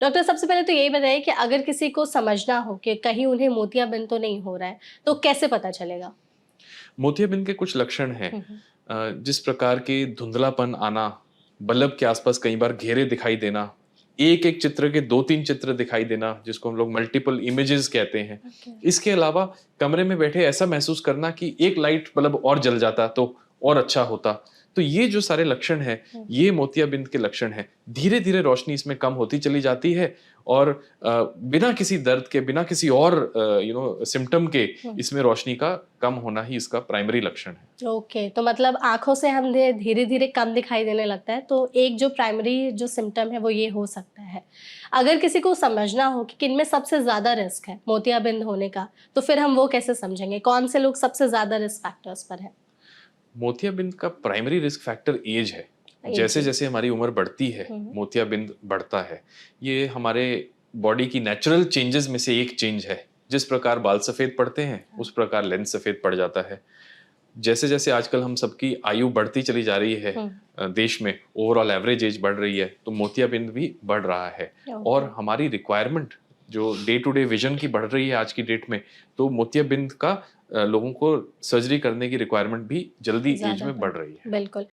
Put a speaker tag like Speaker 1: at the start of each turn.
Speaker 1: Doctor सबसे पहले तो यही बताइए कि अगर किसी को समझना हो कि कहीं उन्हें मोतियाबिंद तो नहीं हो रहा है, तो कैसे पता चलेगा?
Speaker 2: मोतियाबिंद के कुछ लक्षण हैं।
Speaker 1: हुँ, हुँ।
Speaker 2: जिस प्रकार के धुंधलापन आना, बल्ब के आसपास कई बार घेरे दिखाई देना, एक-एक चित्र के 2-3 चित्र दिखाई देना, जिसको हम लोग मल्टीपल इमेजेस कहते हैं।
Speaker 1: ओके।
Speaker 2: इसके अलावा कमरे में बैठे ऐसा महसूस करना कि एक लाइट बल्ब और जल जाता तो और अच्छा होता। तो ये जो सारे लक्षण हैं,
Speaker 1: हुँ,
Speaker 2: ये मोतियाबिंद के लक्षण हैं। धीरे-धीरे रोशनी इसमें कम होती चली जाती है और बिना किसी दर्द के, बिना किसी और सिम्पटम के
Speaker 1: हुँ।
Speaker 2: इसमें रोशनी का कम होना ही इसका प्राइमरी लक्षण है।
Speaker 1: ओके, तो मतलब आँखों से हमें धीरे-धीरे कम दिखाई देने लगता है, तो एक जो प्राइमरी जो सिम्पटम है वो ये हो सकता है। अगर किसी को समझना हो कि किनमें सबसे ज़्यादा रिस्क है मोतियाबिंद होने का, तो फिर हम वो कैसे समझेंगे? कौन से लोग सबसे ज़्यादा रिस्क फैक्टर्स पर हैं?
Speaker 2: मोतियाबिंद का प्राइमरी रिस्क फैक्टर एज है।
Speaker 1: एज।
Speaker 2: जैसे-जैसे हमारी उम्र बढ़ती है,
Speaker 1: हुँ,
Speaker 2: मोतियाबिंद बढ़ता है। ये हमारे बॉडी की नेचुरल चेंजेस में से एक चेंज है। जिस प्रकार बाल सफ़ेद पड़ते हैं,
Speaker 1: हाँ।
Speaker 2: उस प्रकार लेंस सफ़ेद पड़ जाता है। जैसे-जैसे आजकल हम सबकी आयु बढ़ती चली जा रही है,
Speaker 1: हुँ,
Speaker 2: देश में ओवरऑल एवरेज एज बढ़ रही है, तो मोतियाबिंद भी बढ़ रहा है।
Speaker 1: ओके।
Speaker 2: और हमारी रिक्वायरमेंट जो डे टू डे विज़न की बढ़ रही है आज की डेट में, तो मोतियाबिंद का लोगों को सर्जरी करने की रिक्वायरमेंट भी जल्दी एज
Speaker 1: ज़्यादा
Speaker 2: में
Speaker 1: बढ़
Speaker 2: बढ़ रही है।
Speaker 1: बिल्कुल।